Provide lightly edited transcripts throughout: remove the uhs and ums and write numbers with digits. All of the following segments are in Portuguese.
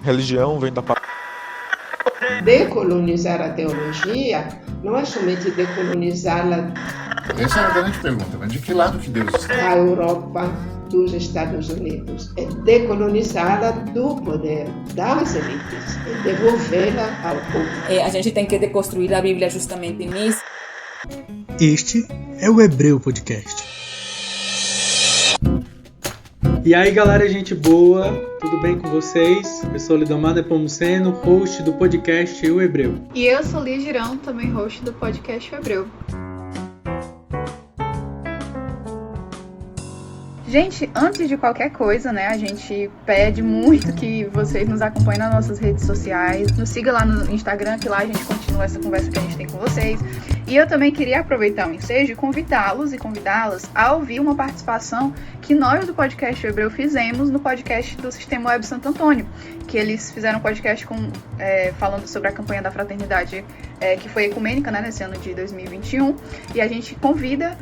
religião vem da palavra. Decolonizar a teologia não é somente decolonizá-la. Essa é uma grande pergunta, mas de que lado que Deus está? A Europa dos Estados Unidos é decolonizá-la do poder das elites, é devolvê-la ao povo. A gente tem que deconstruir a Bíblia justamente nisso. Este é o Hebreu Podcast. E aí galera, gente boa, tudo bem com vocês? Eu sou Lidomar Nepomuceno, host do podcast O Hebreu. E eu sou Lia Girão, também host do podcast O Hebreu. Gente, antes de qualquer coisa, né, a gente pede muito que vocês nos acompanhem nas nossas redes sociais, nos siga lá no Instagram, que lá a gente continua essa conversa que a gente tem com vocês. E eu também queria aproveitar o ensejo e convidá-los e convidá-las a ouvir uma participação que nós do podcast O Hebreu fizemos no podcast do Sistema Web Santo Antônio, que eles fizeram um podcast falando sobre a campanha da fraternidade que foi ecumênica, né, nesse ano de 2021, e a gente convida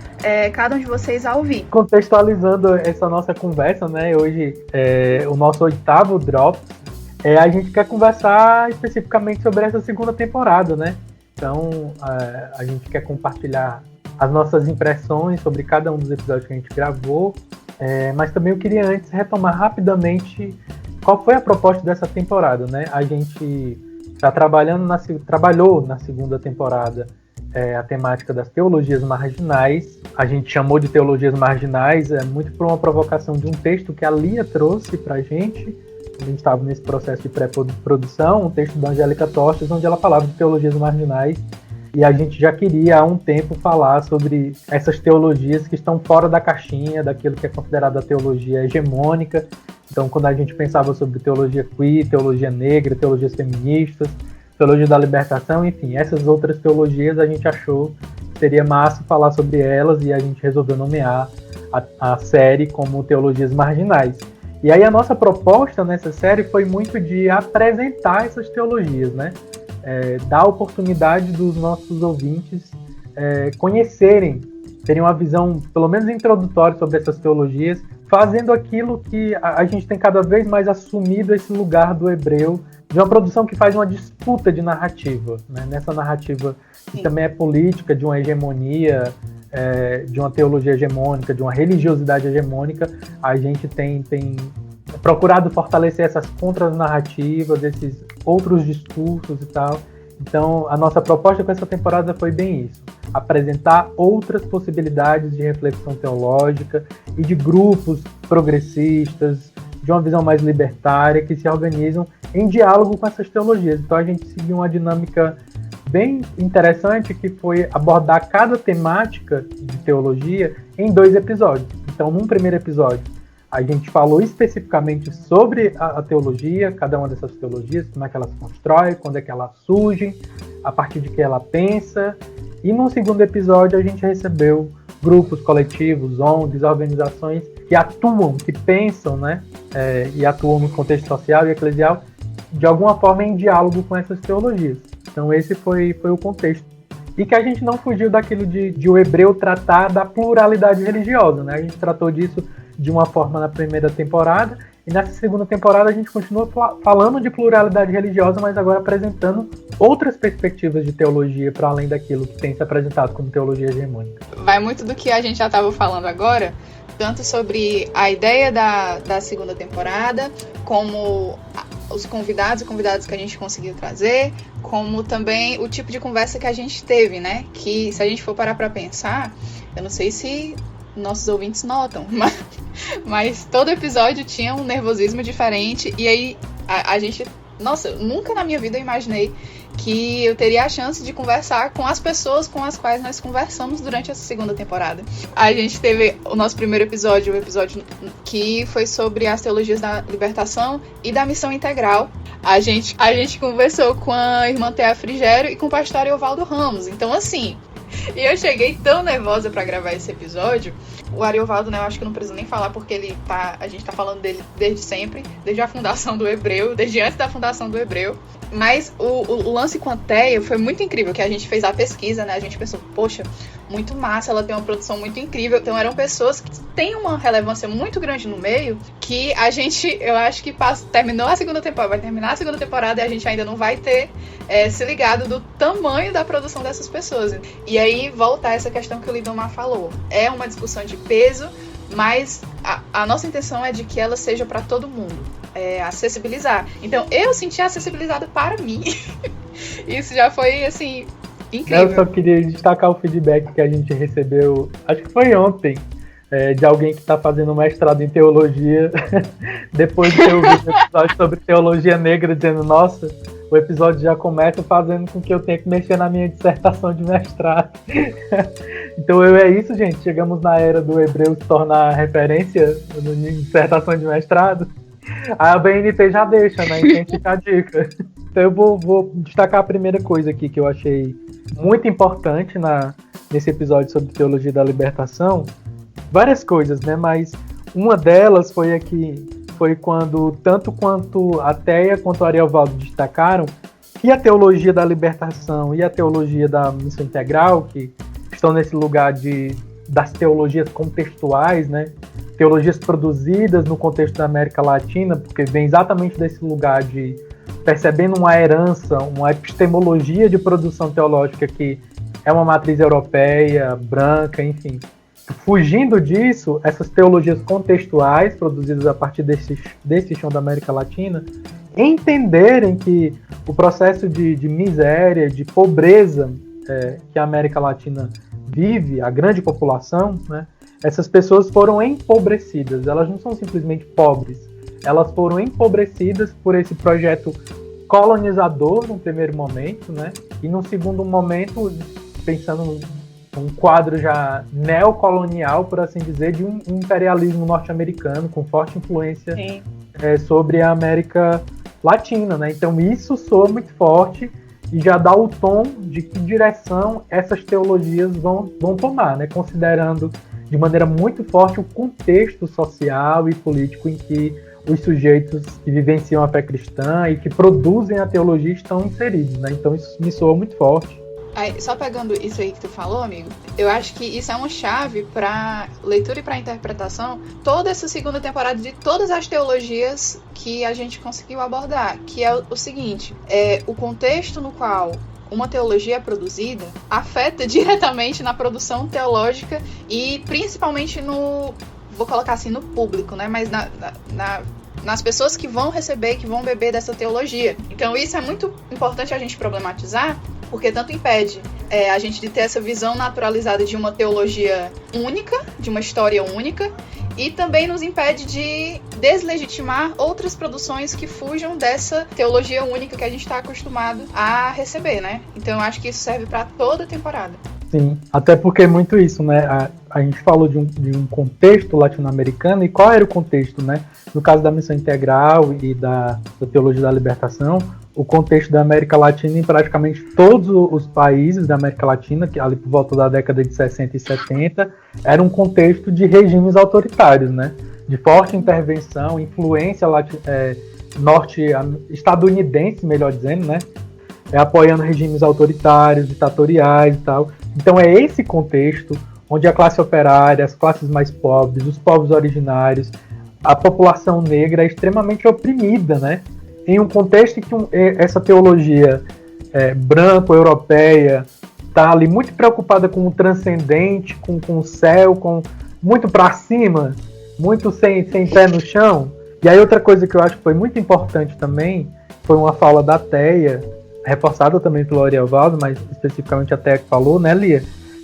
cada um de vocês a ouvir. Contextualizando essa nossa conversa, né, hoje é o nosso 8º Drop, a gente quer conversar especificamente sobre essa segunda temporada, né? Então, a gente quer compartilhar as nossas impressões sobre cada um dos episódios que a gente gravou, mas também eu queria antes retomar rapidamente qual foi a proposta dessa temporada, né? A gente está trabalhou na segunda temporada a temática das teologias marginais. A gente chamou de teologias marginais muito por uma provocação de um texto que a Lia trouxe para a gente. A gente estava nesse processo de pré-produção, um texto da Angélica Tostes, onde ela falava de teologias marginais, e a gente já queria há um tempo falar sobre essas teologias que estão fora da caixinha, daquilo que é considerado a teologia hegemônica. Então, quando a gente pensava sobre teologia queer, teologia negra, teologias feministas, teologia da libertação, enfim, essas outras teologias a gente achou que seria massa falar sobre elas, e a gente resolveu nomear a série como Teologias Marginais. E aí a nossa proposta nessa série foi muito de apresentar essas teologias, né? Dar a oportunidade dos nossos ouvintes conhecerem, terem uma visão, pelo menos introdutória, sobre essas teologias, fazendo aquilo que a gente tem cada vez mais assumido, esse lugar do hebreu, de uma produção que faz uma disputa de narrativa, né? Nessa narrativa que também é política, de uma hegemonia, de uma teologia hegemônica, de uma religiosidade hegemônica, a gente tem procurado fortalecer essas contranarrativas, esses outros discursos e tal. Então, a nossa proposta com essa temporada foi bem isso: apresentar outras possibilidades de reflexão teológica e de grupos progressistas, de uma visão mais libertária, que se organizam em diálogo com essas teologias. Então, a gente seguiu uma dinâmica bem interessante, que foi abordar cada temática de teologia em 2 episódios. Então, num primeiro episódio, a gente falou especificamente sobre a teologia, cada uma dessas teologias, como é que elas se constroem, quando é que elas surgem, a partir de que ela pensa. E no segundo episódio a gente recebeu grupos, coletivos, ONGs, organizações que atuam, que pensam, né, e atuam no contexto social e eclesial, de alguma forma em diálogo com essas teologias. Então esse foi o contexto. E que a gente não fugiu daquilo de o hebreu tratar da pluralidade religiosa, né? A gente tratou disso de uma forma na primeira temporada, e nessa segunda temporada a gente continua falando de pluralidade religiosa, mas agora apresentando outras perspectivas de teologia para além daquilo que tem se apresentado como teologia hegemônica. Vai muito do que a gente já estava falando agora, tanto sobre a ideia da segunda temporada, como os convidados e convidadas que a gente conseguiu trazer, como também o tipo de conversa que a gente teve, né? Que, se a gente for parar para pensar, eu não sei se nossos ouvintes notam, mas todo episódio tinha um nervosismo diferente, e aí a gente... Nossa, nunca na minha vida eu imaginei que eu teria a chance de conversar com as pessoas com as quais nós conversamos durante essa segunda temporada. A gente teve o nosso primeiro episódio, o episódio que foi sobre as teologias da libertação e da missão integral. A gente conversou com a irmã Thea Frigério e com o pastor Ariovaldo Ramos. Então, assim, e eu cheguei tão nervosa pra gravar esse episódio. O Ariovaldo, né, eu acho que eu não preciso nem falar, porque a gente tá falando dele desde sempre, desde a fundação do Hebreu, desde antes da fundação do Hebreu. Mas o lance com a Thea foi muito incrível, que a gente fez a pesquisa, né, a gente pensou, poxa, muito massa, ela tem uma produção muito incrível. Então eram pessoas que têm uma relevância muito grande no meio, que a gente, eu acho que terminou a segunda temporada, vai terminar a segunda temporada e a gente ainda não vai ter se ligado do tamanho da produção dessas pessoas. E aí volta a essa questão que o Lindomar falou. É uma discussão de peso, mas a nossa intenção é de que ela seja para todo mundo, acessibilizar. Então eu senti acessibilizado para mim. Isso já foi, assim, incrível. Eu só queria destacar o feedback que a gente recebeu, acho que foi ontem, de alguém que está fazendo mestrado em teologia, depois de ter ouvido o episódio sobre teologia negra, dizendo, nossa, o episódio já começa fazendo com que eu tenha que mexer na minha dissertação de mestrado. Então é isso, gente, chegamos na era do hebreu se tornar referência na dissertação de mestrado. A BNT já deixa, né? Então fica a dica. Então eu vou destacar a primeira coisa aqui que eu achei muito importante nesse episódio sobre teologia da libertação. Várias coisas, né? Mas uma delas foi quando, tanto quanto a Teia quanto o Ariovaldo destacaram, que a teologia da libertação e a teologia da missão integral, que estão nesse lugar das teologias contextuais, né? Teologias produzidas no contexto da América Latina, porque vem exatamente desse lugar de percebendo uma herança, uma epistemologia de produção teológica que é uma matriz europeia, branca, enfim. Fugindo disso, essas teologias contextuais, produzidas a partir desse chão da América Latina, entenderem que o processo de miséria, de pobreza que a América Latina vive, a grande população, né, essas pessoas foram empobrecidas, elas não são simplesmente pobres, elas foram empobrecidas por esse projeto colonizador num primeiro momento, né, e num segundo momento, pensando um quadro já neocolonial, por assim dizer, de um imperialismo norte-americano com forte influência sobre a América Latina, né? Então isso soa muito forte e já dá o tom de que direção essas teologias vão tomar, né? Considerando de maneira muito forte o contexto social e político em que os sujeitos que vivenciam a fé cristã e que produzem a teologia estão inseridos, né? Então isso me soa muito forte. Aí, só pegando isso aí que tu falou, amigo, eu acho que isso é uma chave para leitura e para interpretação toda essa segunda temporada de todas as teologias que a gente conseguiu abordar, que é o seguinte, o contexto no qual uma teologia é produzida afeta diretamente na produção teológica e principalmente vou colocar assim, no público, né, mas nas pessoas que vão receber, que vão beber dessa teologia. Então isso é muito importante a gente problematizar, porque tanto impede a gente de ter essa visão naturalizada de uma teologia única, de uma história única, e também nos impede de deslegitimar outras produções que fujam dessa teologia única que a gente está acostumado a receber, né? Então eu acho que isso serve para toda a temporada. Sim, até porque é muito isso, né? A gente falou de um contexto latino-americano, e qual era o contexto, né? No caso da missão integral e da teologia da libertação, o contexto da América Latina em praticamente todos os países da América Latina, que ali por volta da década de 60 e 70, era um contexto de regimes autoritários, né? De forte intervenção, influência estadunidense, melhor dizendo, né? Apoiando regimes autoritários, ditatoriais e tal. Então é esse contexto onde a classe operária, as classes mais pobres, os povos originários, a população negra é extremamente oprimida, né? Em um contexto em que essa teologia branco-europeia está ali muito preocupada com o transcendente, com o céu, muito para cima, muito sem pé no chão. E aí outra coisa que eu acho que foi muito importante também foi uma fala da Teia, reforçada também pelo Ariovaldo, mas especificamente a Teia que falou, né, Lia?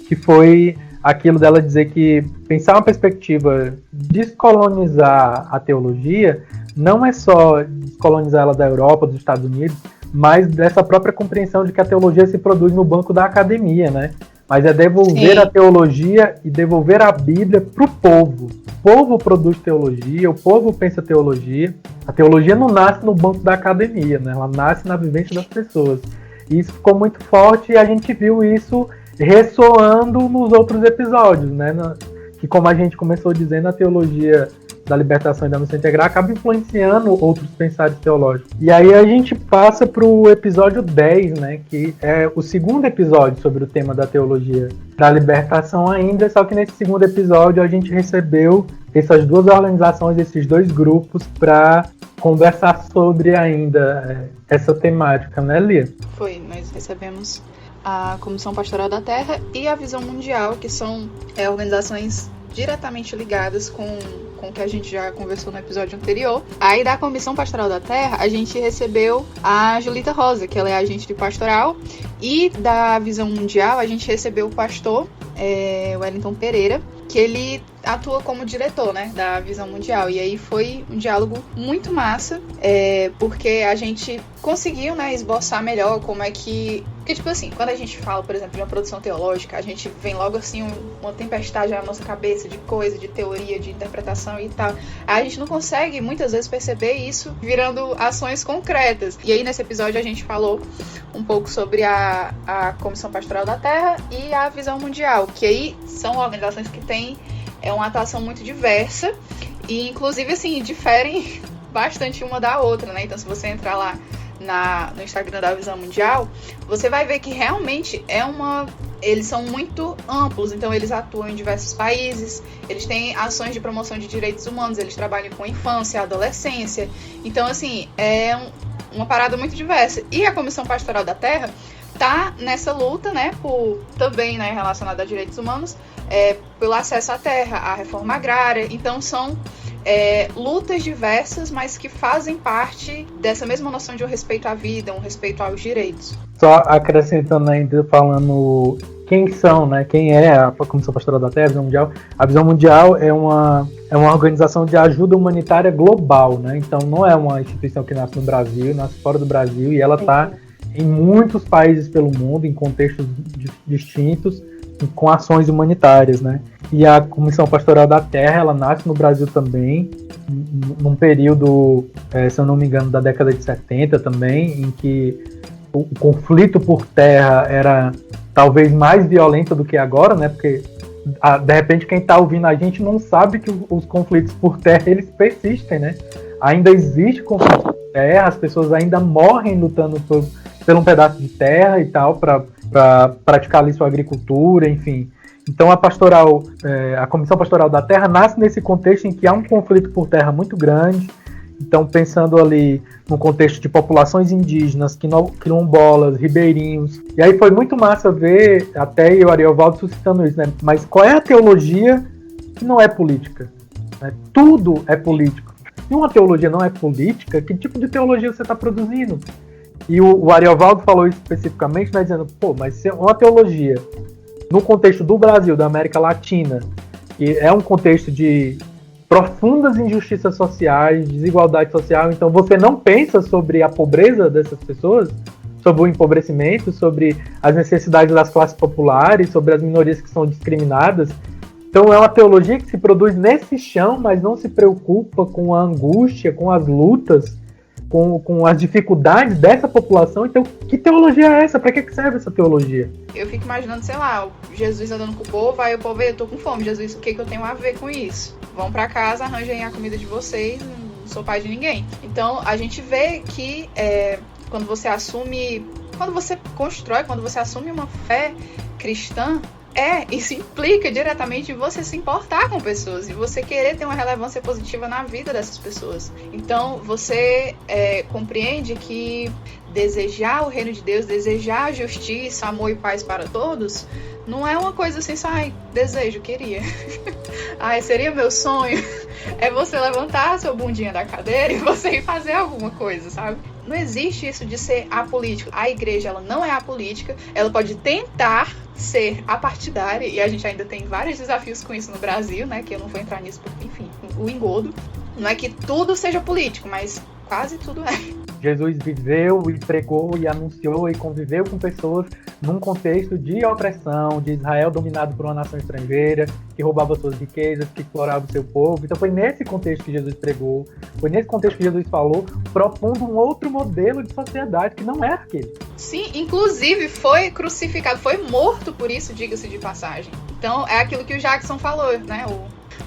Que foi aquilo dela dizer que pensar uma perspectiva de descolonizar a teologia não é só descolonizar ela da Europa, dos Estados Unidos, mas dessa própria compreensão de que a teologia se produz no banco da academia, né? Mas é devolver a teologia e devolver a Bíblia para o povo. O povo produz teologia, o povo pensa teologia. A teologia não nasce no banco da academia, né? Ela nasce na vivência das pessoas. E isso ficou muito forte e a gente viu isso ressoando nos outros episódios, né? Que como a gente começou dizendo, a teologia da libertação e da missão integral acaba influenciando outros pensares teológicos. E aí a gente passa para o episódio 10, né, que é o segundo episódio sobre o tema da teologia da libertação ainda, só que nesse segundo episódio a gente recebeu essas duas organizações, esses dois grupos, para conversar sobre ainda essa temática, né, Lia? Foi, nós recebemos a Comissão Pastoral da Terra e a Visão Mundial, que são organizações diretamente ligadas com o que a gente já conversou no episódio anterior. Aí da Comissão Pastoral da Terra, a gente recebeu a Julita Rosa, que ela é agente de pastoral, e da Visão Mundial, a gente recebeu o pastor Wellington Pereira, que ele atua como diretor, né, da Visão Mundial. E aí foi um diálogo muito massa, porque a gente conseguiu, né, esboçar melhor como é que... Porque, tipo assim, quando a gente fala, por exemplo, de uma produção teológica, a gente vem logo, assim, uma tempestade na nossa cabeça de coisa, de teoria, de interpretação e tal. A gente não consegue, muitas vezes, perceber isso virando ações concretas. E aí, nesse episódio, a gente falou um pouco sobre a Comissão Pastoral da Terra e a Visão Mundial, que aí são organizações que têm uma atuação muito diversa e, inclusive, assim, diferem bastante uma da outra, né? Então, se você entrar lá no Instagram da Visão Mundial, você vai ver que realmente eles são muito amplos, então eles atuam em diversos países, eles têm ações de promoção de direitos humanos, eles trabalham com infância, adolescência, então assim, é uma parada muito diversa. E a Comissão Pastoral da Terra tá nessa luta, né, também, né, relacionada a direitos humanos, pelo acesso à terra, à reforma agrária, então são lutas diversas, mas que fazem parte dessa mesma noção de um respeito à vida, um respeito aos direitos. Só acrescentando ainda, falando quem são, né? Quem é a Comissão Pastoral da Terra, a Visão Mundial. A Visão Mundial é uma organização de ajuda humanitária global, né? Então não é uma instituição que nasce no Brasil, nasce fora do Brasil, e ela está em muitos países pelo mundo, em contextos distintos, com ações humanitárias, né? E a Comissão Pastoral da Terra, ela nasce no Brasil também, num período, se eu não me engano, da década de 70 também, em que o conflito por terra era talvez mais violento do que agora, né? Porque, de repente, quem está ouvindo a gente não sabe que os conflitos por terra, eles persistem, né? Ainda existe conflito por terra, as pessoas ainda morrem lutando por um pedaço de terra e tal, para praticar ali sua agricultura, enfim. Então a Comissão Pastoral da Terra nasce nesse contexto em que há um conflito por terra muito grande. Então, pensando ali no contexto de populações indígenas, quilombolas, ribeirinhos. E aí foi muito massa ver, até eu, Ariovaldo, suscitando isso, né? Mas qual é a teologia que não é política? Né? Tudo é político. Se uma teologia não é política, que tipo de teologia você está produzindo? E o Ariovaldo falou isso especificamente, né, dizendo, mas se uma teologia no contexto do Brasil, da América Latina, que é um contexto de profundas injustiças sociais, desigualdade social, então você não pensa sobre a pobreza dessas pessoas, sobre o empobrecimento, sobre as necessidades das classes populares, sobre as minorias que são discriminadas. Então é uma teologia que se produz nesse chão, mas não se preocupa com a angústia, com as lutas, com as dificuldades dessa população. Então, que teologia é essa? Para que serve essa teologia? Eu fico imaginando, sei lá, Jesus andando com o povo, aí o povo, eu tô com fome, Jesus, o que eu tenho a ver com isso? Vão pra casa, arranjem a comida de vocês, não sou pai de ninguém. Então, a gente vê que quando você assume, quando você constrói, quando você assume uma fé cristã, isso implica diretamente em você se importar com pessoas e você querer ter uma relevância positiva na vida dessas pessoas. Então, você compreende que desejar o reino de Deus, desejar justiça, amor e paz para todos, não é uma coisa assim, só, desejo, queria. Seria meu sonho. É você levantar a sua bundinha da cadeira e você ir fazer alguma coisa, sabe? Não existe isso de ser apolítico. A igreja, ela não é apolítica, ela pode tentar ser apartidária, e a gente ainda tem vários desafios com isso no Brasil, né, que eu não vou entrar nisso porque, enfim, o engodo. Não é que tudo seja político, mas quase tudo é. Jesus viveu e pregou e anunciou e conviveu com pessoas num contexto de opressão, de Israel dominado por uma nação estrangeira, que roubava suas riquezas, que explorava o seu povo. Então foi nesse contexto que Jesus pregou, foi nesse contexto que Jesus falou, propondo um outro modelo de sociedade que não é aquele. Sim, inclusive foi crucificado, foi morto por isso, diga-se de passagem. Então é aquilo que o Jackson falou, né?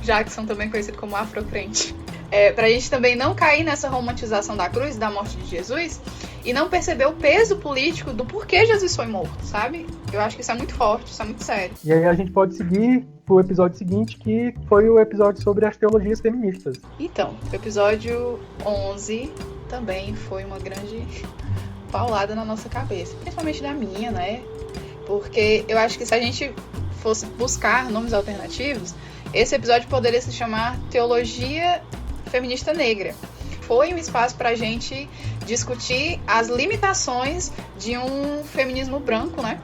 Jackson, também conhecido como afrocrente. Pra gente também não cair nessa romantização da cruz, da morte de Jesus, e não perceber o peso político do porquê Jesus foi morto, sabe? Eu acho que isso é muito forte, isso é muito sério. E aí a gente pode seguir pro episódio seguinte, que foi o episódio sobre as teologias feministas. Então, o episódio 11 também foi uma grande paulada na nossa cabeça, principalmente da minha, né? Porque eu acho que se a gente fosse buscar nomes alternativos, esse episódio poderia se chamar Teologia Feminista Negra. Foi um espaço para a gente discutir as limitações de um feminismo branco, né?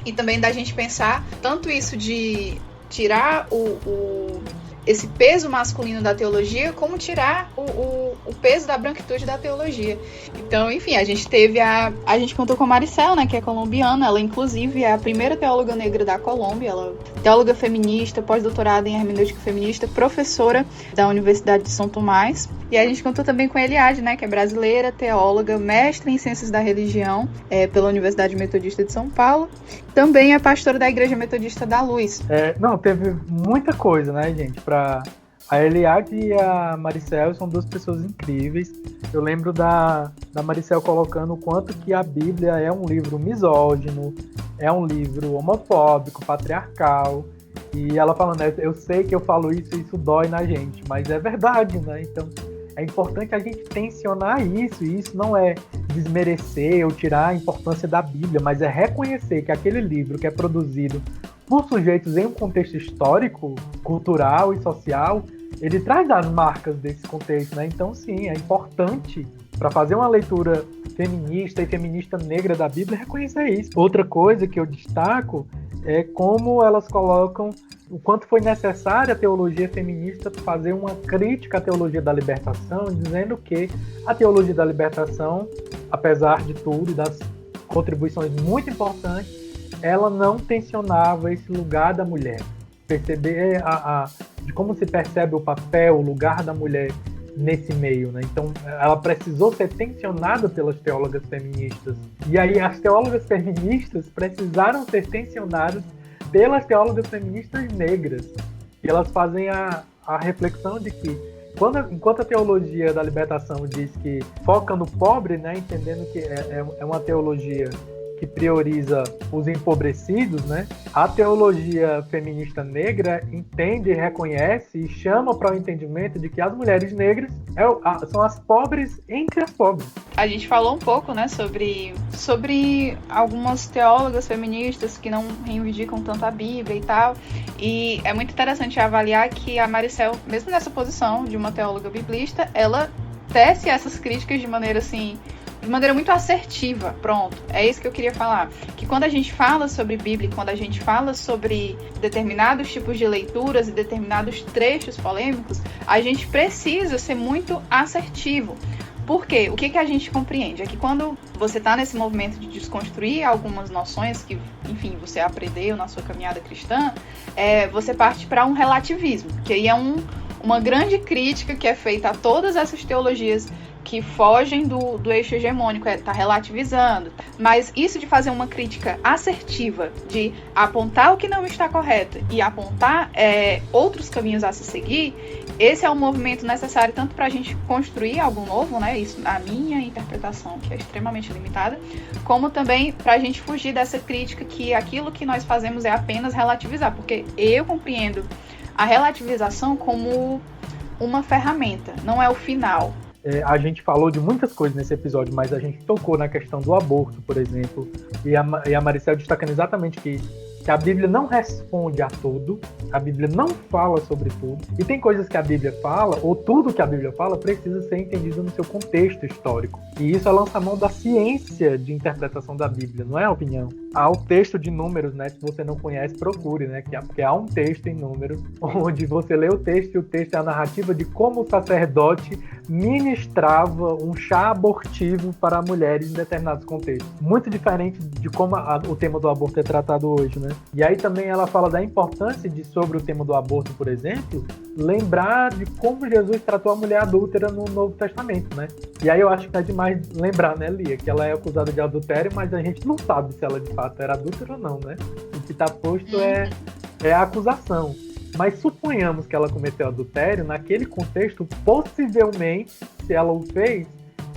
E também da gente pensar tanto isso de tirar esse peso masculino da teologia, como tirar o peso da branquitude da teologia. Então, enfim, a gente contou com a Maricel, né, que é colombiana. Ela, inclusive, é a primeira teóloga negra da Colômbia. Ela é teóloga feminista, pós-doutorada em hermenêutica feminista, professora da Universidade de São Tomás. E a gente contou também com a Eliade, né, que é brasileira, teóloga, mestre em Ciências da Religião pela Universidade Metodista de São Paulo. Também é pastora da Igreja Metodista da Luz. Teve muita coisa, né, gente, A Eliade e a Maricel são duas pessoas incríveis. Eu lembro da Maricel colocando o quanto que a Bíblia é um livro misógino, é um livro homofóbico, patriarcal. E ela falando, eu sei que eu falo isso e isso dói na gente, mas é verdade, né? Então é importante a gente tensionar isso, e isso não é desmerecer ou tirar a importância da Bíblia, mas é reconhecer que aquele livro que é produzido por sujeitos em um contexto histórico, cultural e social, ele traz as marcas desse contexto, né? Então, sim, é importante, para fazer uma leitura feminista e feminista negra da Bíblia, reconhecer isso. Outra coisa que eu destaco é como elas colocam o quanto foi necessária a teologia feminista fazer uma crítica à teologia da libertação, dizendo que a teologia da libertação, apesar de tudo, das contribuições muito importantes, ela não tensionava esse lugar da mulher. Perceber de como se percebe o papel, o lugar da mulher nesse meio, né? Então, ela precisou ser tensionada pelas teólogas feministas. E aí, as teólogas feministas precisaram ser tensionadas pelas teólogas feministas negras. E elas fazem a reflexão de que, enquanto a teologia da libertação diz que foca no pobre, né? Entendendo que é uma teologia que prioriza os empobrecidos, né? A teologia feminista negra entende, reconhece e chama para o entendimento de que as mulheres negras são as pobres entre as pobres. A gente falou um pouco, né, sobre algumas teólogas feministas que não reivindicam tanto a Bíblia e tal, e é muito interessante avaliar que a Maricel, mesmo nessa posição de uma teóloga biblista, ela tece essas críticas de maneira muito assertiva. Pronto, é isso que eu queria falar. Que quando a gente fala sobre Bíblia, quando a gente fala sobre determinados tipos de leituras e determinados trechos polêmicos, a gente precisa ser muito assertivo. Por quê? O que a gente compreende? É que quando você está nesse movimento de desconstruir algumas noções que, enfim, você aprendeu na sua caminhada cristã, você parte para um relativismo, que aí é uma grande crítica que é feita a todas essas teologias que fogem do eixo hegemônico, tá relativizando. Mas isso de fazer uma crítica assertiva, de apontar o que não está correto e apontar outros caminhos a se seguir, esse é um movimento necessário tanto para a gente construir algo novo, né? Isso a minha interpretação, que é extremamente limitada, como também para a gente fugir dessa crítica que aquilo que nós fazemos é apenas relativizar, porque eu compreendo a relativização como uma ferramenta, não é o final. A gente falou de muitas coisas nesse episódio, mas a gente tocou na questão do aborto, por exemplo, e a Maricel destacando exatamente que a Bíblia não responde a tudo, a Bíblia não fala sobre tudo, e tem coisas que a Bíblia fala, ou tudo que a Bíblia fala, precisa ser entendido no seu contexto histórico. E isso lança a mão da ciência de interpretação da Bíblia, não é a opinião. Há o texto de Números, né? Se você não conhece, procure, né? Porque há um texto em Números, onde você lê o texto, e o texto é a narrativa de como o sacerdote ministrava um chá abortivo para mulheres em determinados contextos. Muito diferente de como o tema do aborto é tratado hoje, né? E aí também ela fala da importância sobre o tema do aborto, por exemplo, lembrar de como Jesus tratou a mulher adúltera no Novo Testamento, né? E aí eu acho que é demais lembrar, né, Lia, que ela é acusada de adultério, mas a gente não sabe se ela de fato era adúltera ou não, né? O que está posto é a acusação. Mas suponhamos que ela cometeu adultério, naquele contexto, possivelmente, se ela o fez,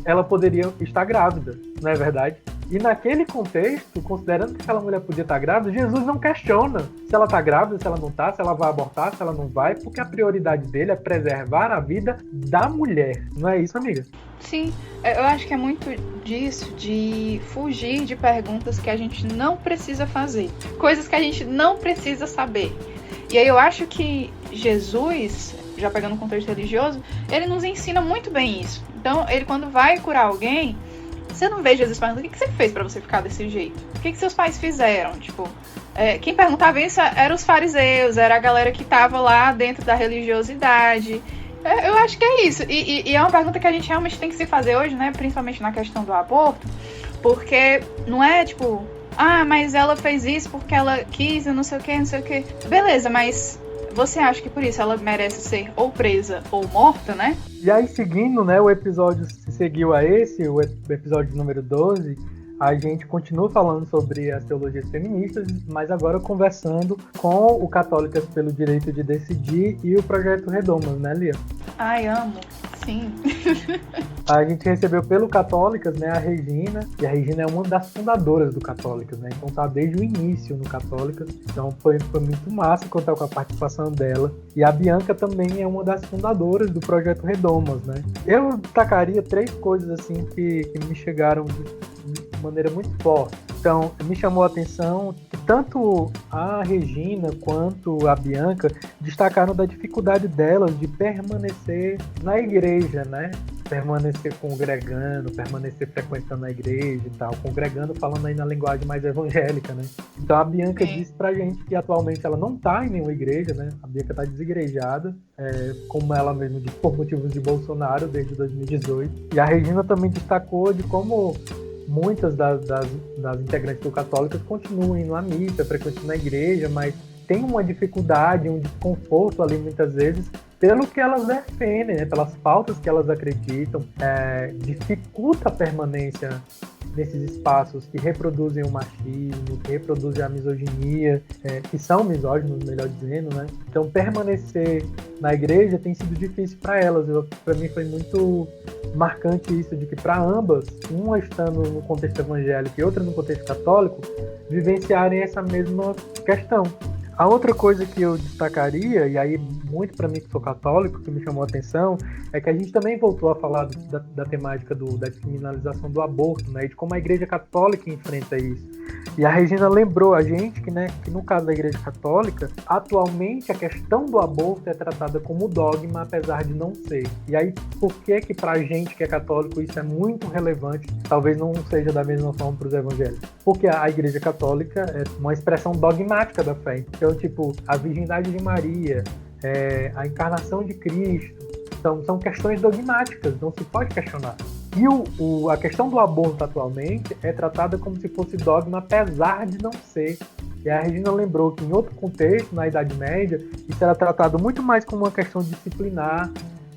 ela poderia estar grávida, não é verdade? E naquele contexto, considerando que aquela mulher podia estar grávida, Jesus não questiona se ela está grávida, se ela não está, se ela vai abortar, se ela não vai, porque a prioridade dele é preservar a vida da mulher. Não é isso, amiga? Sim, eu acho que é muito disso, de fugir de perguntas que a gente não precisa fazer, coisas que a gente não precisa saber. E aí eu acho que Jesus, já pegando o contexto religioso, ele nos ensina muito bem isso. Então, ele quando vai curar alguém, você não vê Jesus perguntando: o que você fez pra você ficar desse jeito? O que seus pais fizeram? Tipo, quem perguntava isso eram os fariseus, era a galera que tava lá dentro da religiosidade. Eu acho que é isso. E é uma pergunta que a gente realmente tem que se fazer hoje, né? Principalmente na questão do aborto, porque não é tipo, mas ela fez isso porque ela quis, não sei o que, não sei o que. Beleza, mas você acha que por isso ela merece ser ou presa ou morta, né? E aí, seguindo, né, o episódio se seguiu a esse, o episódio número 12, a gente continua falando sobre as teologias feministas, mas agora conversando com o Católicas pelo Direito de Decidir e o Projeto Redomas, né, Lia? Ai, amo. Sim. A gente recebeu pelo Católicas, né, a Regina, e a Regina é uma das fundadoras do Católicas, né, então tá desde o início no Católicas, então foi muito massa contar com a participação dela. E a Bianca também é uma das fundadoras do Projeto Redomas, né. Eu destacaria 3 coisas assim que me chegaram de maneira muito forte. Então, me chamou a atenção que tanto a Regina quanto a Bianca destacaram da dificuldade delas de permanecer na igreja, né? Permanecer congregando, permanecer frequentando a igreja e tal. Congregando, falando aí na linguagem mais evangélica, né? Então, a Bianca disse pra gente que atualmente ela não tá em nenhuma igreja, né? A Bianca tá desigrejada, como ela mesma disse, por motivos de Bolsonaro, desde 2018. E a Regina também destacou de como muitas das integrantes do Católicas continuam indo à missa, frequentando a igreja, mas tem uma dificuldade, um desconforto ali muitas vezes pelo que elas defendem, né? Pelas pautas que elas acreditam, dificulta a permanência nesses espaços que reproduzem o machismo, que reproduzem a misoginia, que são misóginos, melhor dizendo, né? Então, permanecer na igreja tem sido difícil para elas. Para mim foi muito marcante isso, de que para ambas, uma estando no contexto evangélico e outra no contexto católico, vivenciarem essa mesma questão. A outra coisa que eu destacaria, e aí muito para mim que sou católico, que me chamou a atenção, é que a gente também voltou a falar da temática da descriminalização do aborto, né, e de como a Igreja Católica enfrenta isso. E a Regina lembrou a gente que no caso da Igreja Católica, atualmente a questão do aborto é tratada como dogma, apesar de não ser. E aí, por que pra gente que é católico isso é muito relevante, talvez não seja da mesma forma para os evangélicos? Porque a Igreja Católica é uma expressão dogmática da fé. Então, tipo, a virgindade de Maria, a encarnação de Cristo, são questões dogmáticas, não se pode questionar. E a questão do aborto atualmente é tratada como se fosse dogma, apesar de não ser. E a Regina lembrou que em outro contexto, na Idade Média, isso era tratado muito mais como uma questão disciplinar,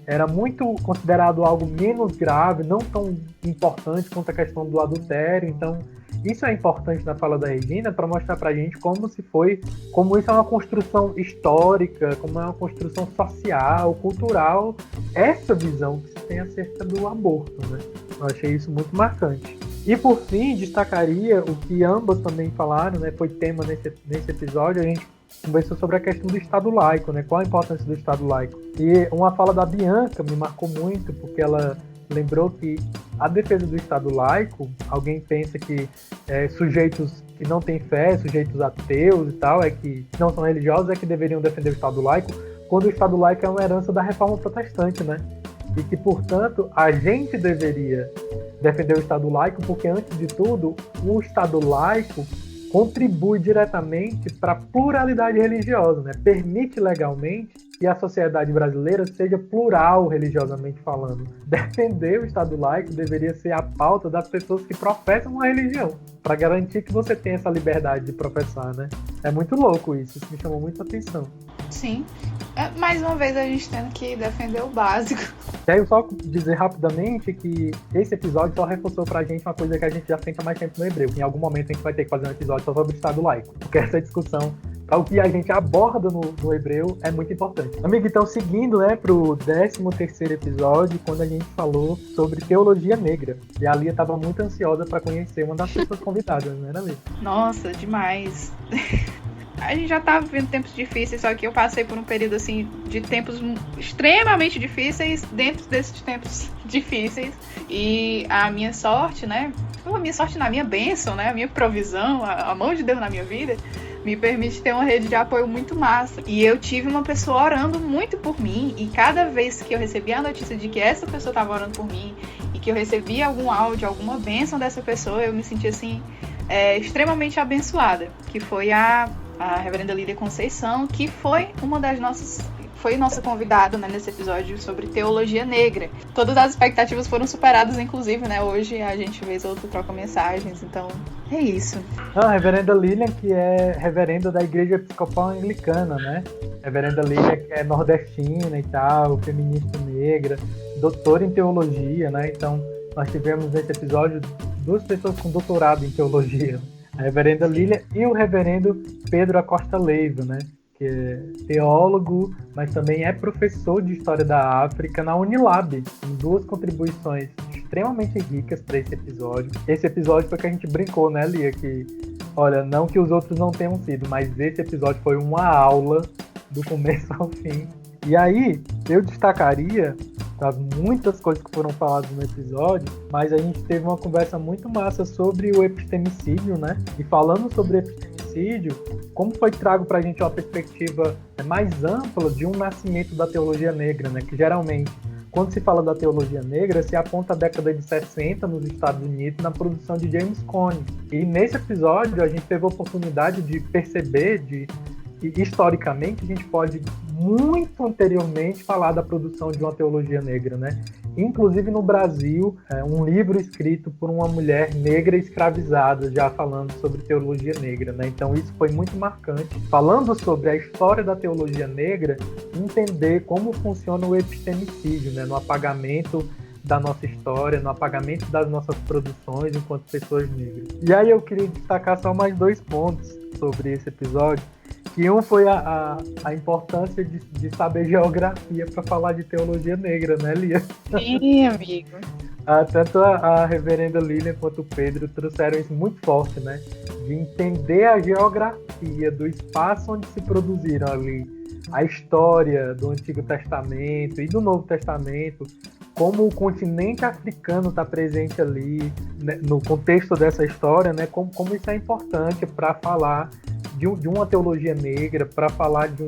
era muito considerado algo menos grave, não tão importante quanto a questão do adultério. Então, isso é importante na fala da Regina para mostrar pra gente como isso é uma construção histórica, como é uma construção social, cultural, essa visão que se tem acerca do aborto, né? Eu achei isso muito marcante. E por fim, destacaria o que ambas também falaram, né? Foi tema nesse episódio, a gente conversou sobre a questão do Estado laico, né? Qual a importância do Estado laico. E uma fala da Bianca me marcou muito, porque ela lembrou que a defesa do Estado laico, alguém pensa que sujeitos que não têm fé, sujeitos ateus e tal, que não são religiosos, que deveriam defender o Estado laico, quando o Estado laico é uma herança da Reforma Protestante, né? E que, portanto, a gente deveria defender o Estado laico, porque, antes de tudo, o Estado laico contribui diretamente para a pluralidade religiosa, né? Permite legalmente que a sociedade brasileira seja plural religiosamente falando. Defender o Estado laico deveria ser a pauta das pessoas que professam uma religião, para garantir que você tenha essa liberdade de professar, né? É muito louco isso me chamou muita atenção. Sim. Mais uma vez a gente tendo que defender o básico. E aí eu só dizer rapidamente que esse episódio só reforçou pra gente uma coisa que a gente já sente há mais tempo no Hebreu. Em algum momento a gente vai ter que fazer um episódio só sobre o Estado laico, porque essa discussão para o que a gente aborda no hebreu é muito importante. Amigo, então seguindo, né, pro 13º episódio, quando a gente falou sobre teologia negra. E a Lia estava muito ansiosa para conhecer uma das pessoas convidadas, não era mesmo? Nossa, demais. A gente já estava vivendo tempos difíceis, só que eu passei por um período assim de tempos extremamente difíceis dentro desses tempos difíceis. E a minha sorte, né? A minha sorte na minha bênção, né? A minha provisão, a mão de Deus na minha vida, me permite ter uma rede de apoio muito massa. E eu tive uma pessoa orando muito por mim, e cada vez que eu recebia a notícia de que essa pessoa estava orando por mim, e que eu recebia algum áudio, alguma bênção dessa pessoa, eu me sentia assim, extremamente abençoada, que foi a reverenda Lília Conceição, que foi uma das foi nossa convidada, né, nesse episódio sobre teologia negra. Todas as expectativas foram superadas, inclusive, né? Hoje a gente vez ou outra troca mensagens, então é isso. A reverenda Lilian, que é reverenda da Igreja Episcopal Anglicana, né? Reverenda Lilian, que é nordestina e tal, feminista negra, doutora em teologia, né? Então, nós tivemos nesse episódio 2 pessoas com doutorado em teologia. A reverenda Lilian e o reverendo Pedro Acosta Leiva, né? Que é teólogo, mas também é professor de História da África na Unilab. Com 2 contribuições extremamente ricas para esse episódio. Esse episódio foi que a gente brincou, né, Lia? Que, olha, não que os outros não tenham sido, mas esse episódio foi uma aula do começo ao fim. E aí, eu destacaria das muitas coisas que foram faladas no episódio, mas a gente teve uma conversa muito massa sobre o epistemicídio, né? E falando sobre epistemicídio, como foi trago para a gente uma perspectiva mais ampla de um nascimento da teologia negra, né? Que geralmente, quando se fala da teologia negra, se aponta a década de 60 nos Estados Unidos na produção de James Cone. E nesse episódio a gente teve a oportunidade de perceber que historicamente a gente pode muito anteriormente falar da produção de uma teologia negra, né? Inclusive no Brasil, um livro escrito por uma mulher negra escravizada, já falando sobre teologia negra, né? Então isso foi muito marcante. Falando sobre a história da teologia negra, entender como funciona o epistemicídio, né? No apagamento da nossa história, no apagamento das nossas produções enquanto pessoas negras. E aí eu queria destacar só mais 2 pontos sobre esse episódio. Que um foi a importância de saber geografia para falar de teologia negra, né, Lia? Sim, amigo. Tanto a reverenda Lilian quanto o Pedro trouxeram isso muito forte, né? De entender a geografia do espaço onde se produziram ali a história do Antigo Testamento e do Novo Testamento, como o continente africano está presente ali, né, no contexto dessa história, né? Como isso é importante para falar de uma teologia negra, para falar de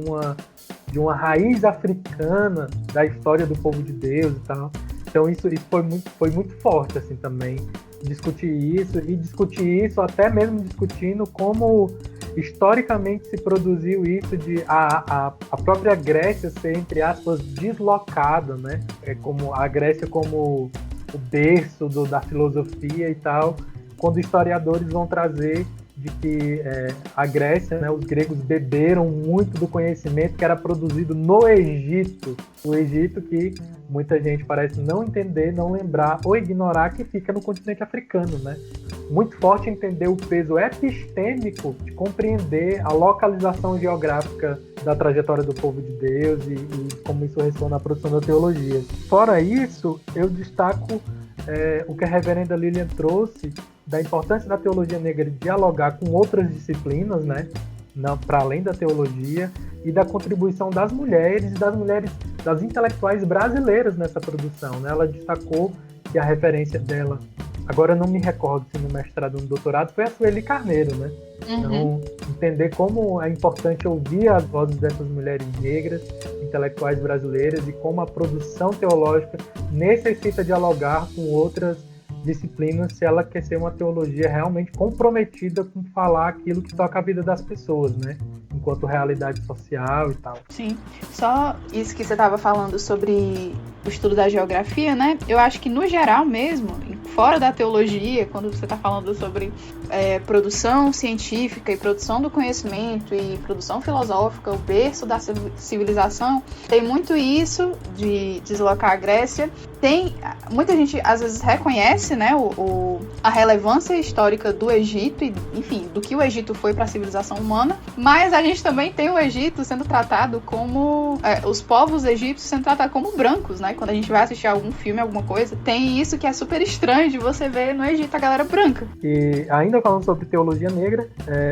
uma raiz africana da história do povo de Deus e tal. Então isso foi muito forte assim também, discutir isso até mesmo discutindo como historicamente se produziu isso de a própria Grécia ser, entre aspas, deslocada, né? Como a Grécia como o berço da filosofia e tal, quando historiadores vão trazer de que a Grécia, né, os gregos beberam muito do conhecimento que era produzido no Egito. O Egito que muita gente parece não entender, não lembrar ou ignorar que fica no continente africano, né? Muito forte entender o peso epistêmico de compreender a localização geográfica da trajetória do povo de Deus e como isso ressoa na produção da teologia. Fora isso, eu destaco o que a reverenda Lilian trouxe da importância da teologia negra dialogar com outras disciplinas, né, para além da teologia, e da contribuição das mulheres das intelectuais brasileiras nessa produção, né? Ela destacou que a referência dela, agora eu não me recordo se no mestrado ou no doutorado, foi a Sueli Carneiro, né? Então, entender como é importante ouvir as vozes dessas mulheres negras, intelectuais brasileiras, e como a produção teológica necessita dialogar com outras disciplinas se ela quer ser uma teologia realmente comprometida com falar aquilo que toca a vida das pessoas, né? Enquanto realidade social e tal. Sim, só isso que você estava falando sobre o estudo da geografia, né? Eu acho que no geral mesmo, fora da teologia, quando você está falando sobre produção científica e produção do conhecimento e produção filosófica, o berço da civilização, tem muito isso de deslocar a Grécia muita gente às vezes reconhece, né, a relevância histórica do Egito e, enfim, do que o Egito foi para a civilização humana, mas a gente também tem o Egito sendo tratado como os povos egípcios sendo tratados como brancos, né? Quando a gente vai assistir algum filme, alguma coisa, tem isso que é super estranho de você ver no Egito a galera branca. E ainda falando sobre teologia negra,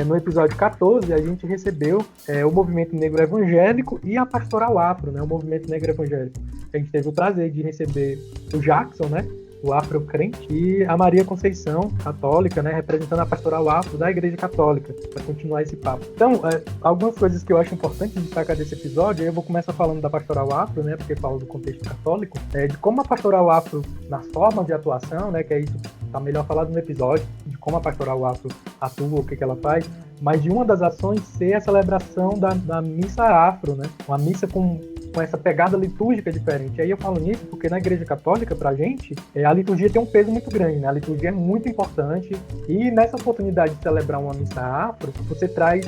no episódio 14 a gente recebeu o movimento negro evangélico e a pastoral afro, né? O movimento negro evangélico. A gente teve o prazer de receber o Jackson, né? O afro-crente, e a Maria Conceição, católica, né, representando a pastoral afro da Igreja Católica, para continuar esse papo. Então, algumas coisas que eu acho importante destacar desse episódio, aí eu vou começar falando da pastoral afro, né, porque falo do contexto católico, de como a pastoral afro, nas formas de atuação, né, que é isso que está melhor falado no episódio, de como a pastoral afro atua, o que ela faz, mas de uma das ações ser a celebração da missa afro, né, uma missa com essa pegada litúrgica diferente. Aí eu falo nisso porque na Igreja Católica, pra gente, a liturgia tem um peso muito grande, né? A liturgia é muito importante e nessa oportunidade de celebrar uma missa afro, você traz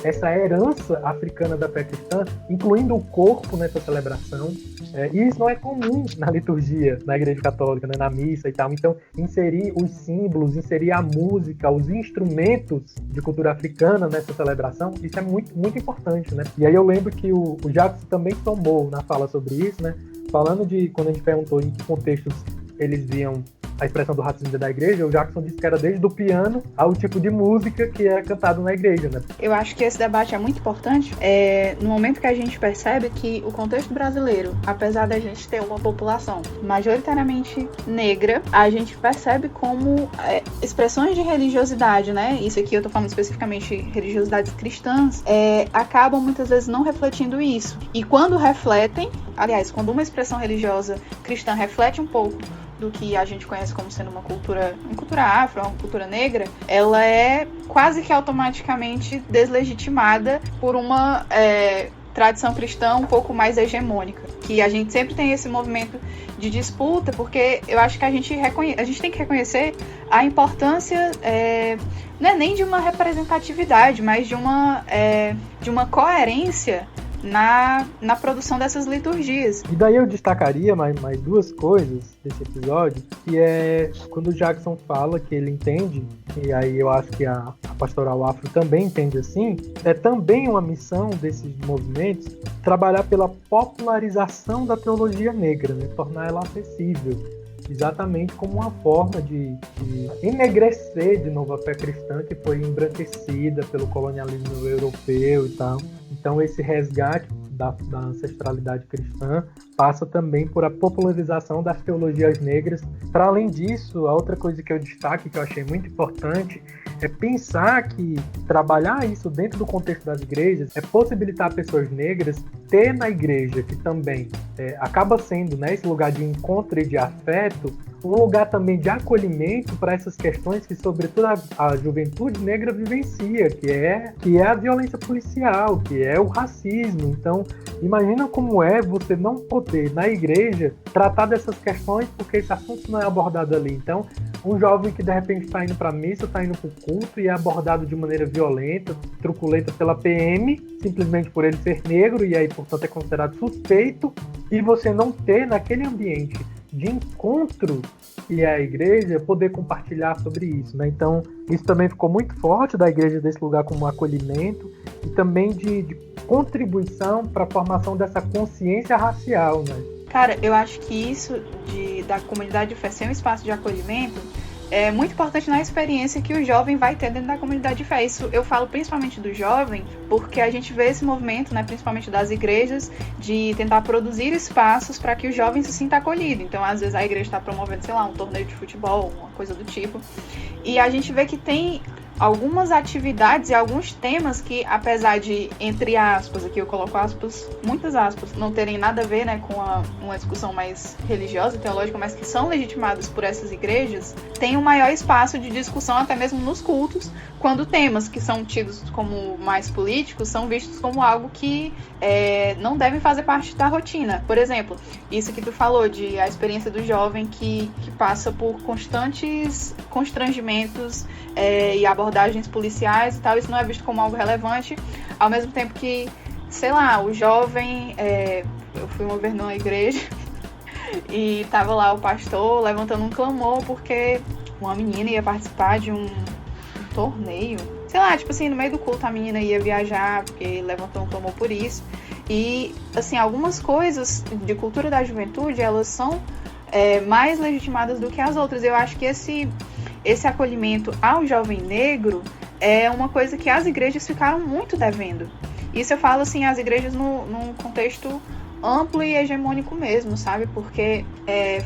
essa herança africana da fé cristã, incluindo o corpo nessa celebração. E isso não é comum na liturgia, na Igreja Católica, né? Na missa e tal. Então, inserir os símbolos, inserir a música, os instrumentos de cultura africana nessa celebração, isso é muito, muito importante, né? E aí eu lembro que o Jackson também tomou na fala sobre isso, né? Falando de quando a gente perguntou em que contextos eles viam a expressão do racismo da igreja, o Jackson disse que era desde o piano ao tipo de música que é cantado na igreja, né? Eu acho que esse debate é muito importante no momento que a gente percebe que o contexto brasileiro, apesar da gente ter uma população majoritariamente negra, a gente percebe como expressões de religiosidade, né? Isso aqui eu tô falando especificamente religiosidades cristãs, acabam muitas vezes não refletindo isso. E quando refletem, aliás, quando uma expressão religiosa cristã reflete um pouco do que a gente conhece como sendo uma cultura afro, uma cultura negra, ela é quase que automaticamente deslegitimada por uma tradição cristã um pouco mais hegemônica. Que a gente sempre tem esse movimento de disputa, porque eu acho que a gente tem que reconhecer a importância, não é nem de uma representatividade, mas de uma coerência na produção dessas liturgias. E daí eu destacaria mais duas coisas desse episódio, que é quando o Jackson fala que ele entende, e aí eu acho que a pastoral afro também entende assim, é também uma missão desses movimentos trabalhar pela popularização da teologia negra, né? Tornar ela acessível, exatamente como uma forma de enegrecer de novo a fé cristã que foi embranquecida pelo colonialismo europeu e tal. Então esse resgate da ancestralidade cristã passa também por a popularização das teologias negras. Para além disso, a outra coisa que eu destaco, que eu achei muito importante, é pensar que trabalhar isso dentro do contexto das igrejas é possibilitar pessoas negras ter na igreja, que também acaba sendo, né, esse lugar de encontro e de afeto, um lugar também de acolhimento para essas questões que, sobretudo, a juventude negra vivencia, que é a violência policial, que é o racismo. Então, imagina como é você não poder, na igreja, tratar dessas questões porque esse assunto não é abordado ali. Então, um jovem que, de repente, está indo para a missa, está indo para o culto e é abordado de maneira violenta, truculenta pela PM, simplesmente por ele ser negro, e aí, portanto, é considerado suspeito, e você não ter, naquele ambiente de encontro e a igreja poder compartilhar sobre isso, né? Então, isso também ficou muito forte da igreja desse lugar como um acolhimento e também de contribuição para a formação dessa consciência racial, né? Cara, eu acho que isso da comunidade de fé ser um espaço de acolhimento é muito importante na experiência que o jovem vai ter dentro da comunidade de fé. Isso eu falo principalmente do jovem, porque a gente vê esse movimento, né, principalmente das igrejas, de tentar produzir espaços para que o jovem se sinta acolhido. Então, às vezes, a igreja está promovendo, sei lá, um torneio de futebol, uma coisa do tipo. E a gente vê que tem algumas atividades e alguns temas que, apesar de, entre aspas, aqui eu coloco aspas, muitas aspas, não terem nada a ver, né, com uma discussão mais religiosa e teológica, mas que são legitimados por essas igrejas, tem um maior espaço de discussão até mesmo nos cultos, quando temas que são tidos como mais políticos são vistos como algo que não devem fazer parte da rotina. Por exemplo, isso que tu falou de a experiência do jovem que passa por constantes constrangimentos e abordagens policiais e tal, isso não é visto como algo relevante, ao mesmo tempo que, sei lá, o jovem, eu fui uma vez numa igreja, E tava lá o pastor levantando um clamor porque uma menina ia participar de um torneio. Sei lá, tipo assim, no meio do culto a menina ia viajar porque levantou um clamor por isso. E, assim, algumas coisas de cultura da juventude, elas são mais legitimadas do que as outras. Eu acho que esse acolhimento ao jovem negro é uma coisa que as igrejas ficaram muito devendo. Isso eu falo, assim, as igrejas num contexto amplo e hegemônico mesmo, sabe? Porque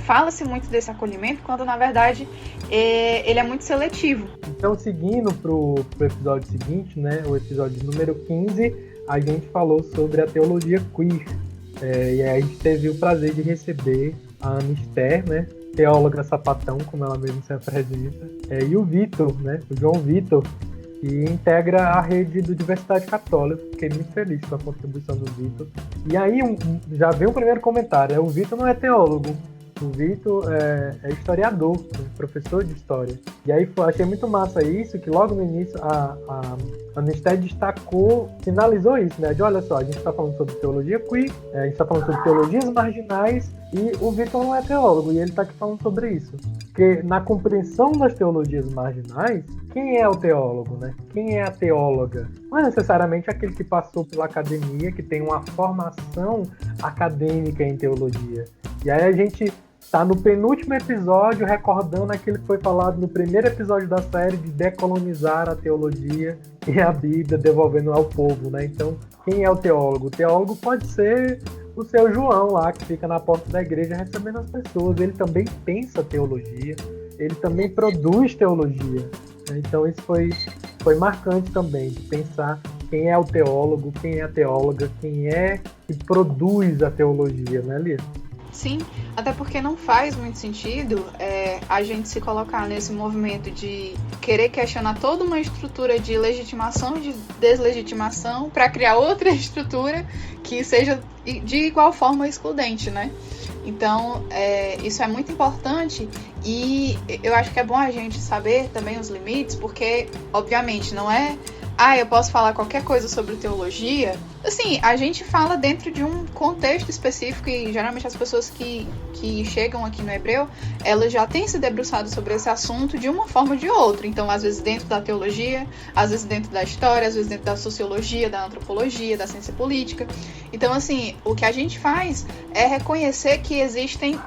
fala-se muito desse acolhimento quando, na verdade, ele é muito seletivo. Então, seguindo pro episódio seguinte, né, o episódio número 15, a gente falou sobre a teologia queer. E aí a gente teve o prazer de receber a Ana Esther, né, teóloga sapatão, como ela mesma se apresenta, e o Vitor, né, o João Vitor, que integra a rede do Diversidade Católica. Fiquei muito feliz com a contribuição do Vitor. E aí já veio o primeiro comentário, o Vitor não é teólogo, o Vitor é historiador, né, professor de história. E aí achei muito massa isso, que logo no início a Anistéia destacou, sinalizou isso, né? De olha só, a gente está falando sobre teologia queer, a gente está falando sobre teologias marginais, e o Vitor não é teólogo, e ele está aqui falando sobre isso. Porque na compreensão das teologias marginais, quem é o teólogo, né? Quem é a teóloga? Não é necessariamente aquele que passou pela academia, que tem uma formação acadêmica em teologia. E aí a gente está no penúltimo episódio recordando aquilo que foi falado no primeiro episódio da série de decolonizar a teologia e a Bíblia, devolvendo ao povo, né? Então, quem é o teólogo? O teólogo pode ser o seu João lá, que fica na porta da igreja recebendo as pessoas. Ele também pensa teologia, ele também produz teologia. Então isso foi marcante também, de pensar quem é o teólogo, quem é a teóloga, quem é que produz a teologia, né, Lia? Sim, até porque não faz muito sentido a gente se colocar nesse movimento de querer questionar toda uma estrutura de legitimação e de deslegitimação para criar outra estrutura que seja de igual forma excludente, né? Então, isso é muito importante e eu acho que é bom a gente saber também os limites, porque, obviamente, não é eu posso falar qualquer coisa sobre teologia. Assim, a gente fala dentro de um contexto específico e geralmente as pessoas que chegam aqui no Hebreu, elas já têm se debruçado sobre esse assunto de uma forma ou de outra. Então, às vezes dentro da teologia, às vezes dentro da história, às vezes dentro da sociologia, da antropologia, da ciência política. Então, assim, o que a gente faz é reconhecer que existem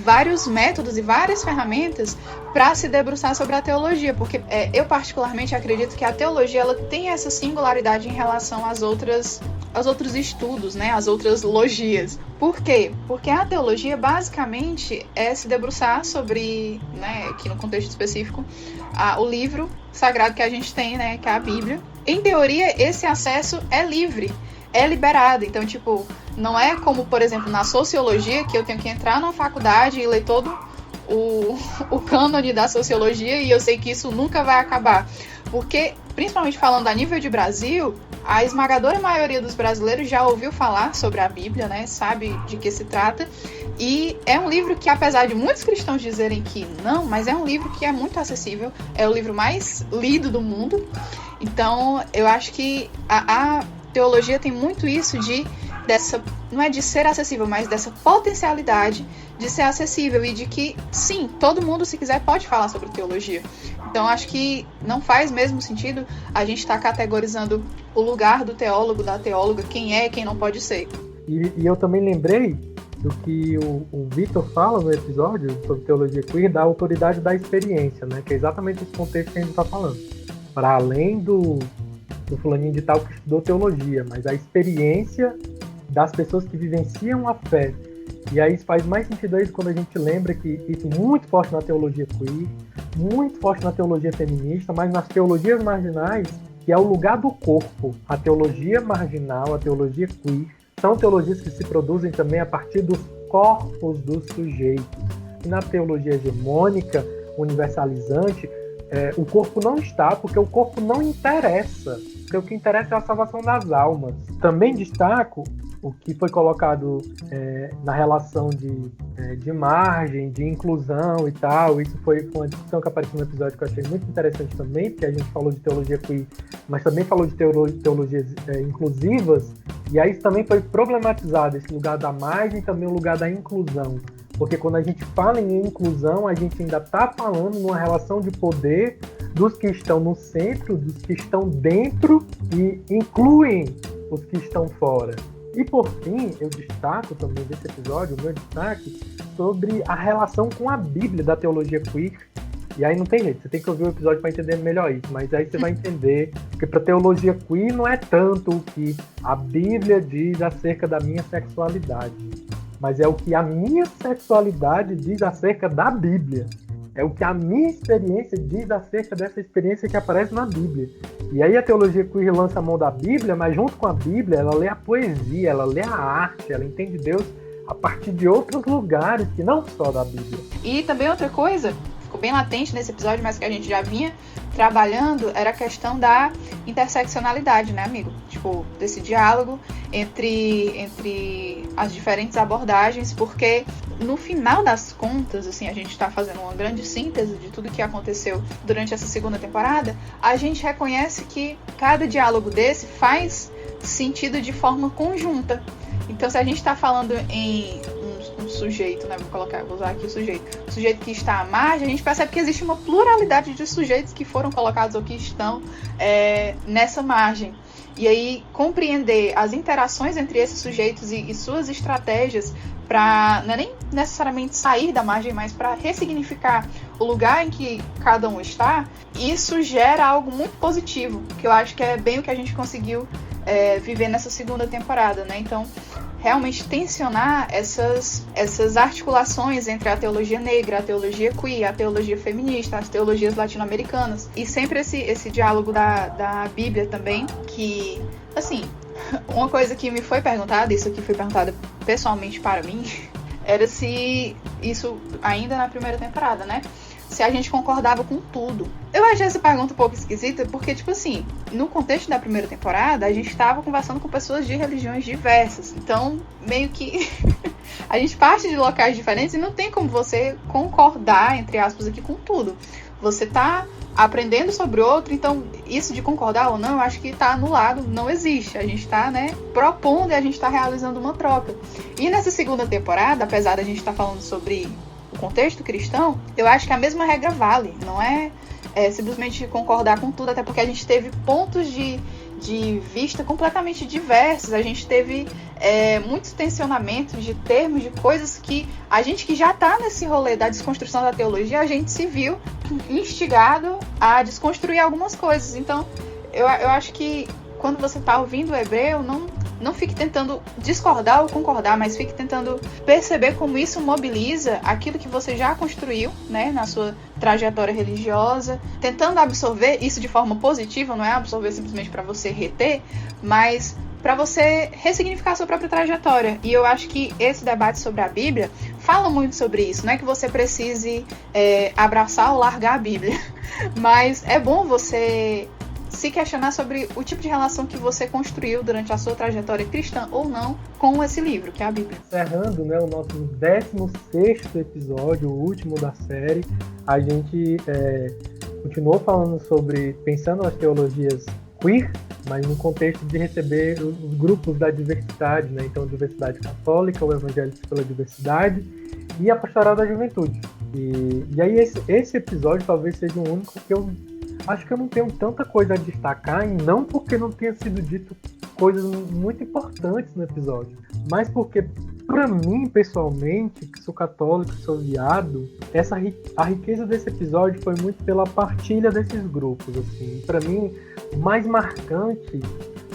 vários métodos e várias ferramentas para se debruçar sobre a teologia, porque eu particularmente acredito que a teologia ela tem essa singularidade em relação aos outros estudos, né, às outras logias. Por quê? Porque a teologia basicamente é se debruçar sobre, né, aqui no contexto específico, o livro sagrado que a gente tem, né, que é a Bíblia. Em teoria, esse acesso é livre, é liberado. Então, tipo, não é como, por exemplo, na sociologia, que eu tenho que entrar numa faculdade e ler todo o cânone da sociologia e eu sei que isso nunca vai acabar. Porque, principalmente falando a nível de Brasil, a esmagadora maioria dos brasileiros já ouviu falar sobre a Bíblia, né? Sabe de que se trata. E é um livro que, apesar de muitos cristãos dizerem que não, mas é um livro que é muito acessível. É o livro mais lido do mundo. Então, eu acho que a teologia tem muito isso não é de ser acessível, mas dessa potencialidade de ser acessível e de que, sim, todo mundo, se quiser, pode falar sobre teologia. Então, acho que não faz mesmo sentido a gente estar categorizando o lugar do teólogo, da teóloga, quem é e quem não pode ser. E eu também lembrei do que o Vitor fala no episódio sobre teologia queer, da autoridade da experiência, né? Que é exatamente esse contexto que a gente está falando. Para além do fulaninho de tal que estudou teologia, mas a experiência das pessoas que vivenciam a fé. E aí isso faz mais sentido aí quando a gente lembra que isso é muito forte na teologia queer, muito forte na teologia feminista, mas nas teologias marginais, que é o lugar do corpo. A teologia marginal, a teologia queer, são teologias que se produzem também a partir dos corpos dos sujeitos. E na teologia hegemônica, universalizante, o corpo não está, porque o corpo não interessa, porque o que interessa é a salvação das almas. Também destaco o que foi colocado na relação de margem, de inclusão e tal. Isso foi uma discussão que apareceu no episódio que eu achei muito interessante também, porque a gente falou de teologia queer, mas também falou de teologias inclusivas, e aí isso também foi problematizado, esse lugar da margem e também o lugar da inclusão. Porque quando a gente fala em inclusão, a gente ainda está falando numa relação de poder dos que estão no centro, dos que estão dentro e incluem os que estão fora. E por fim, eu destaco também desse episódio, o meu destaque, sobre a relação com a Bíblia da teologia queer. E aí não tem jeito, você tem que ouvir o episódio para entender melhor isso, mas aí você vai entender que para teologia queer não é tanto o que a Bíblia diz acerca da minha sexualidade, mas é o que a minha sexualidade diz acerca da Bíblia. É o que a minha experiência diz acerca dessa experiência que aparece na Bíblia. E aí a teologia queer lança a mão da Bíblia, mas junto com a Bíblia ela lê a poesia, ela lê a arte, ela entende Deus a partir de outros lugares que não só da Bíblia. E também outra coisa, ficou bem latente nesse episódio, mas que a gente já vinha trabalhando, era a questão da interseccionalidade, né, amigo? Tipo, desse diálogo entre as diferentes abordagens, porque no final das contas, assim, a gente está fazendo uma grande síntese de tudo que aconteceu durante essa segunda temporada, a gente reconhece que cada diálogo desse faz sentido de forma conjunta. Então, se a gente está falando em um sujeito, né, vou usar aqui o sujeito que está à margem, a gente percebe que existe uma pluralidade de sujeitos que foram colocados ou que estão nessa margem. E aí, compreender as interações entre esses sujeitos e suas estratégias para, não é nem necessariamente sair da margem, mas para ressignificar o lugar em que cada um está, isso gera algo muito positivo, que eu acho que é bem o que a gente conseguiu viver nessa segunda temporada, né? Então, realmente tensionar essas articulações entre a teologia negra, a teologia queer, a teologia feminista, as teologias latino-americanas. E sempre esse diálogo da Bíblia também, que, assim, uma coisa que me foi perguntada, isso aqui foi perguntada pessoalmente para mim, era se isso, ainda na primeira temporada, né? Se a gente concordava com tudo. Eu achei essa pergunta um pouco esquisita, porque, tipo assim, no contexto da primeira temporada, a gente estava conversando com pessoas de religiões diversas. Então, meio que a gente parte de locais diferentes e não tem como você concordar, entre aspas, aqui com tudo. Você tá aprendendo sobre outro, então isso de concordar ou não, eu acho que tá anulado, não existe. A gente tá, né, propondo e a gente tá realizando uma troca. E nessa segunda temporada, apesar da gente estar falando sobre o contexto cristão, eu acho que a mesma regra vale, não é simplesmente concordar com tudo, até porque a gente teve pontos de vista completamente diversos, a gente teve muitos tensionamentos de termos, de coisas que a gente que já está nesse rolê da desconstrução da teologia, a gente se viu instigado a desconstruir algumas coisas. Então, eu acho que quando você está ouvindo o hebreu, não fique tentando discordar ou concordar, mas fique tentando perceber como isso mobiliza aquilo que você já construiu, né, na sua trajetória religiosa, tentando absorver isso de forma positiva, não é absorver simplesmente para você reter, mas para você ressignificar a sua própria trajetória. E eu acho que esse debate sobre a Bíblia fala muito sobre isso. Não é que você precise abraçar ou largar a Bíblia, mas é bom você se questionar sobre o tipo de relação que você construiu durante a sua trajetória cristã ou não com esse livro, que é a Bíblia. Encerrando, né, o nosso 16º episódio, o último da série, a gente continuou falando sobre, pensando nas teologias queer, mas no contexto de receber os grupos da diversidade, né? Então, a diversidade católica, o evangelho pela diversidade e a pastoral da juventude. E aí esse episódio talvez seja o único que eu acho que eu não tenho tanta coisa a destacar, e não porque não tenha sido dito coisas muito importantes no episódio, mas porque, para mim, pessoalmente, que sou católico, sou viado, a riqueza desse episódio foi muito pela partilha desses grupos, assim. Para mim, o mais marcante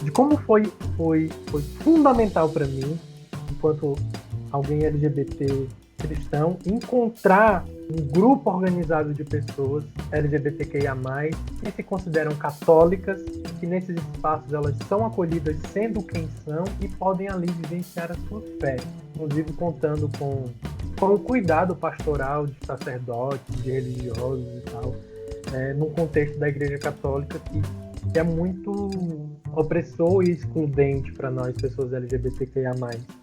de como foi fundamental para mim, enquanto alguém LGBT cristão, encontrar um grupo organizado de pessoas LGBTQIA+, que se consideram católicas, que nesses espaços elas são acolhidas sendo quem são e podem ali vivenciar a sua fé, inclusive contando com o cuidado pastoral de sacerdotes, de religiosos e tal, num contexto da Igreja Católica que é muito opressor e excludente para nós, pessoas LGBTQIA+.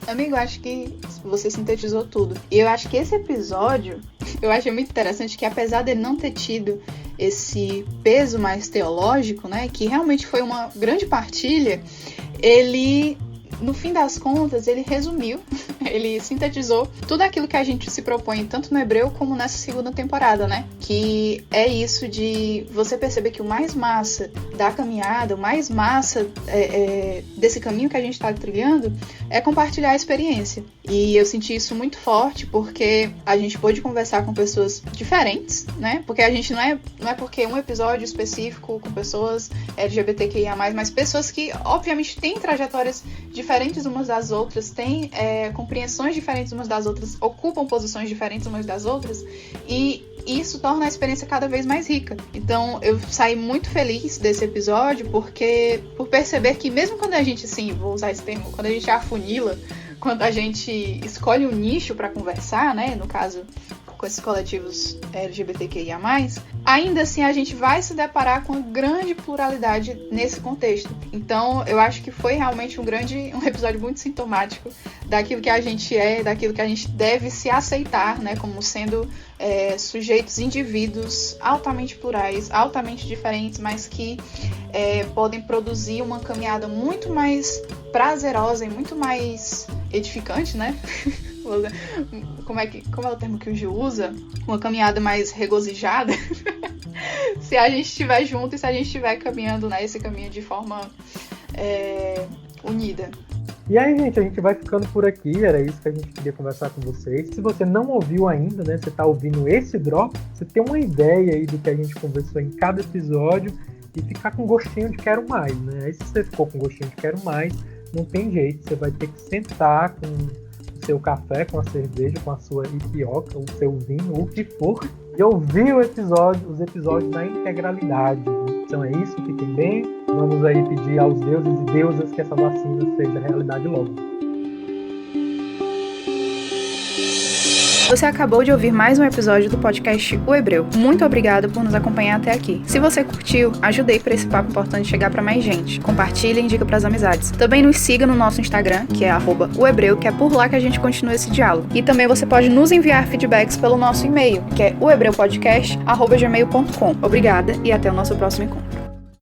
Amigo, acho que você sintetizou tudo. E eu acho que esse episódio, eu achei muito interessante que, apesar dele não ter tido esse peso mais teológico, né, que realmente foi uma grande partilha, ele, no fim das contas, ele resumiu ele sintetizou tudo aquilo que a gente se propõe, tanto no Hebreu como nessa segunda temporada, né? Que é isso de você perceber que o mais massa da caminhada, o mais massa desse caminho que a gente está trilhando é compartilhar a experiência. E eu senti isso muito forte porque a gente pôde conversar com pessoas diferentes, né? Porque a gente não é porque um episódio específico com pessoas LGBTQIA+, mas pessoas que, obviamente, têm trajetórias diferentes umas das outras, têm compreensões diferentes umas das outras, ocupam posições diferentes umas das outras, e isso torna a experiência cada vez mais rica. Então, eu saí muito feliz desse episódio por perceber que mesmo quando a gente, sim, vou usar esse termo, quando a gente afunila, quando a gente escolhe um nicho para conversar, né, no caso com esses coletivos LGBTQIA+, ainda assim a gente vai se deparar com grande pluralidade nesse contexto. Então, eu acho que foi realmente um episódio muito sintomático daquilo que a gente daquilo que a gente deve se aceitar, né, como sendo sujeitos, indivíduos altamente plurais, altamente diferentes, mas que podem produzir uma caminhada muito mais prazerosa e muito mais edificante, né? Como é o termo que o Gil usa? Uma caminhada mais regozijada. Se a gente estiver junto e se a gente estiver caminhando nesse caminho de forma unida. E aí, gente, a gente vai ficando por aqui, era isso que a gente queria conversar com vocês. Se você não ouviu ainda, né, você tá ouvindo esse drop, você tem uma ideia aí do que a gente conversou em cada episódio e ficar com gostinho de quero mais, né? Aí se você ficou com gostinho de quero mais, não tem jeito, você vai ter que sentar com o seu café, com a cerveja, com a sua ipioca, o seu vinho, o que for, e ouvir os episódios na integralidade. Então é isso, fiquem bem. Vamos aí pedir aos deuses e deusas que essa vacina seja realidade logo. Você acabou de ouvir mais um episódio do podcast O Hebreu. Muito obrigada por nos acompanhar até aqui. Se você curtiu, ajude aí para esse papo importante chegar para mais gente. Compartilhe e indica para as amizades. Também nos siga no nosso Instagram, que é @ohebreu, que é por lá que a gente continua esse diálogo. E também você pode nos enviar feedbacks pelo nosso e-mail, que é ohebreupodcast@gmail.com. Obrigada e até o nosso próximo encontro.